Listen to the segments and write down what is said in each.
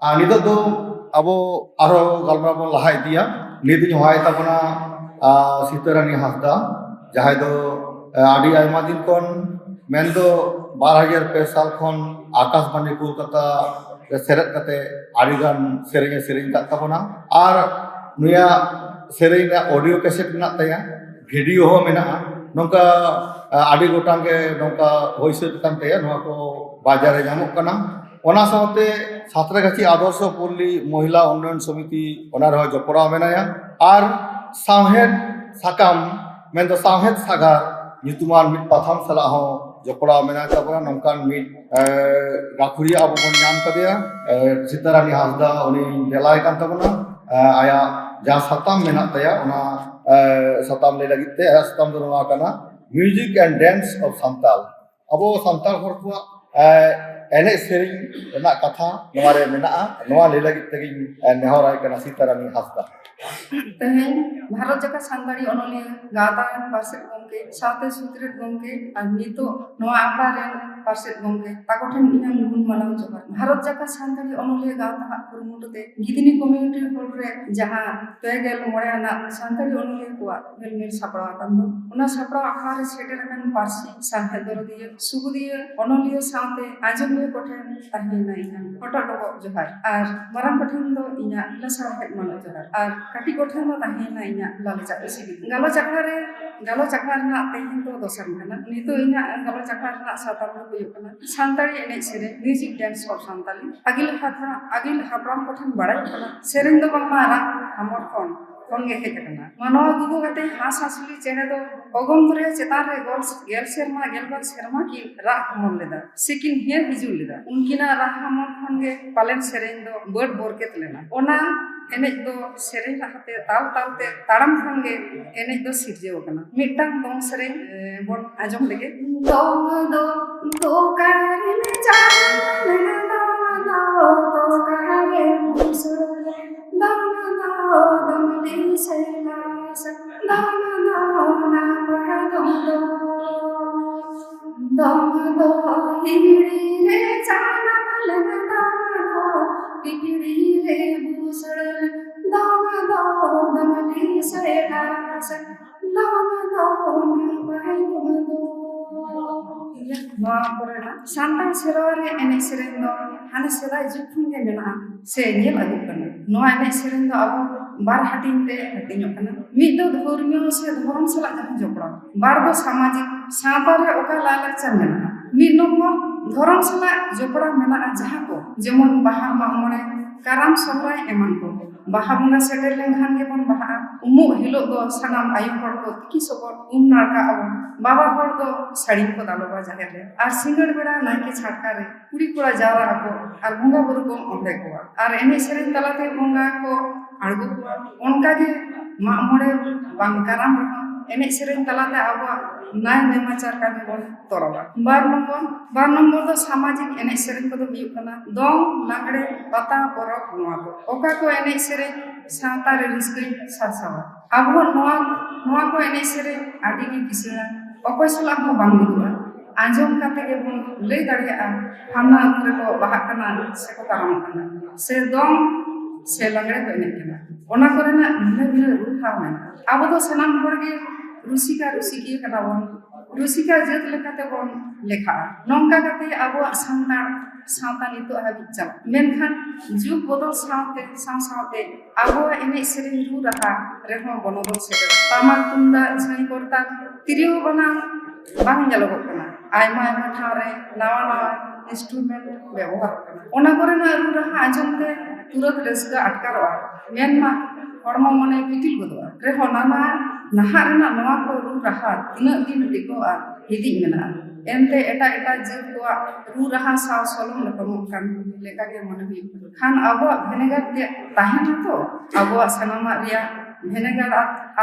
नितोग दो अब आरो गलमाराव बन लाहा इदिया निदिन होय ताबना सीतारानी हांसदा जहां दो आदि आयमा दिन कोन मेन दो 2002 साल खन आकाशबाणी कोलकाता सेरेद कते आदिगान सेरेंगे सेरेंग का ताबना आर नुया सेरेंग ऑडियो कैसेट मेना तया भिडियो हो मेना नोंका आदि गोटांगे नोंका वॉइस कान तया नोआ को बाजार रे नामक कना ओना साथे सातरागाछी आदर्श पल्ली महिला उन्नयन समिति ओना रह जपड़ा मेनाया आर साहेद साकाम मेन दो साहेद सागार nyutuman mit patham salah ho jopra mena tabra nongkan mit gakhuriya abu bon nyam kadea Sitarani Hasda uni delai kan tabana aya ja satam mena taya ona satam le lagit te satam do noa kana music and dance of santal abo santal hor ko ene sering na katha noa re mena noa le lagit te nehorai kana Sitarani Hasda तेहें Bharat जका सानताड़ी अनोलिया गातान पार्सेट गमके साथे सुत्रेट गमके और नितो नोआ आखड़ा rain पार्सेट गमके ताकोठन इना गुण मानाव जोहार भारत जका सानताड़ी अनोलिया गाता कुरुमुटुते गिदिनी कम्युनिटी हॉल रे जहां पेगेल मोरे आना सानताड़ी अनोलिया कोआ मेल सापड़ा कान दो उना सापड़ा आखड़ा रे सेटेर कान पार्सी साहे दरदिया सुगुदिया अनोलिया साथे आजमिया कोठन ताहि नाइना फोटो डको जोहार और मरान कोठन दो इना लसा हेट मानो जोहार और काटी कोठन दो ताहि नाइना गालो चakra ना तेहिन दो दोसर kana नितो इना गालो चakra ना साताम दो हुयो kana सानताड़ी एने सेरे म्यूजिक डांस ऑफ सानताली अगिल हाब्राम कोठन बड़ाई kana सेरेन दो बांगा रा हमर kon ge हे kana मानवा गुगु गते हास हासली चेने दो ओगम दरे चेतार रे गेल शर्मा की रा हमर लेदा सेकिन हियर हिजुल लेदा उनकिना रा हमर खन गे पालेन सेरेन दो बड बोरकेत लेना ओना एने दो सेरेन हाते ताल ते ताड़म खन गे एने दो सिरजेव kana मिटांग दong सेरेन बोन आजम लेगे दो कारे ने जान दो कारे मुसर दमली सेलास ना दो हिड़ी रे जाना मलन दो टिकड़ी रे मुसर दमली सेलास ना नोआ कोरेना सानताड़ सेरवा रे एने सेरेन दो हाने सेदाय जुग खुन गे मेना से नेल आगु कना नोआ एने सेरेन दो अब बार हाटिन ते हटिनो कना मिद दो धर्मियो से धर्म सला जहां जोपड़ा बार दो सामाजिक साता रे ओका लालचार मेना मिद नंबर धर्म सला जोपड़ा मेना जहां को जेमन बाहा मामणे काराम सोहराय एमान को बाहा बंगा सेटेर लेंखान गे बन बाहा उमु हिलो दो सनाम आयु हर को की सबर नारका अब बाबा हर दो साड़ी को दालोबा जाहेर रे आर सिंगड़ बेड़ा नाइके छाटका रे कुड़ी कोड़ा जावरा को आर बंगा बुरु को ओंडे को आर एने सेरेन तलाते बंगा को आड़गो को उनका के मामोड़े बांकाराम एने सेरेन तलाते अब नाय नेमाचार का बन तोरबा बार नंबर दो सामाजिक एने सेरेन को दो हुयु कना दong लागड़े पता परब नोआ को ओका को एने सेरेन साता रे रिस्कई सासावा अब नोआ को एने सेरेन आदि की किसना ओकोय सला को बांगुआ आंजम काते के बन ले दाड़िया हाना करे को बाहा कना से को ताराम कना से दong से लागड़े को एने कना ओना कोरेना भिन्न रूठा मेना अब दो सनाम हरगे रुसिका कना बन रुसिका जत लेखाते बन लेखा नंका काते अब सावता नितो हाबि चल मेनखान जुग बदल सावते अब एने सेरेन रु रहा रेहो बनोदल सेटे तामाक तुंदा छाई करता तिरियो बना बांग जलगो कना आयमा ठारे नावा इंस्ट्रूमेंट व्यवहार कना ओना कोरेना रु रहा आजमते तुरत रस्का अटकारोआ मेनमा हड़मो मने पिटिल गदोआ रेहो नाना नहा रेना नोआ को रु रहा तिना दिन टिकोआ हिदि मेना एनते एटा जीव को रु रहा साव सोलम लकमो कान लेका के मन भी खान अब भेनेगार ते ताहेना तो अब सनामा रिया भेनेगार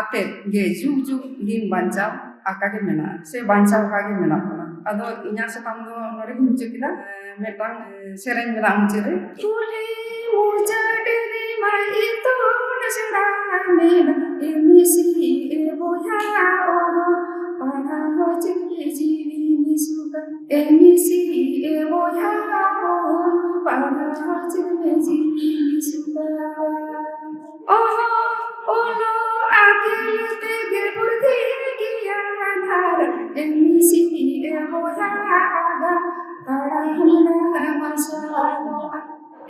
आते गे जुग दिन बांचा आका के मेना से बांचा का के मेना अदो इना से काम दो नोरे मुचे किदा मेटांग सेरेन मेना मुचे रे तुले मुजडे रे माई तो नसड़ा मेना एमिसी ए बोया ओ पाना हो चिके जीवी मिसुगा एमिसी ए बोया ओ पाना हो चिके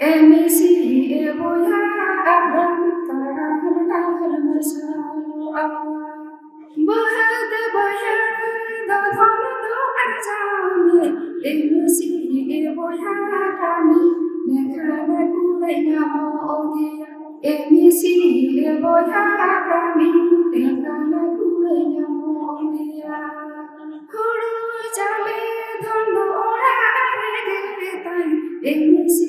Emisi eboya abram taram dahal masala bahad bahar da dham do ajami emisi eboya kami nekhana kulai namo odia emisi eboya kami nekhana kulai namo odia huru jame dhondo ora re tai emisi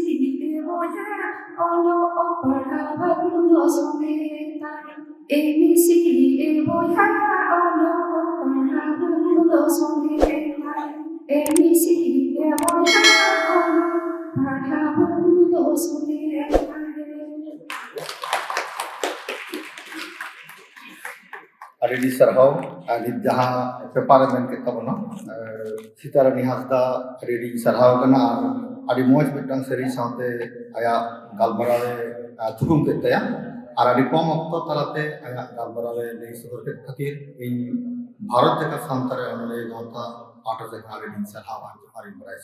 eboya ono opara baglo songe tai emisi eboya ono opara baglo songe tai emisi eboya ono opara baglo songe tai. Adik sarhau, adik jaha peparlemen kita bono, Sitarani Hasda adik sarhau kena adik moj mitang seri saute aya galmarale tukum kita ya, adik pom okto talate aya galmarale nei sodor ket khatir in Bharat jaka santare onole gauta ato jaka adik sarhau adik berai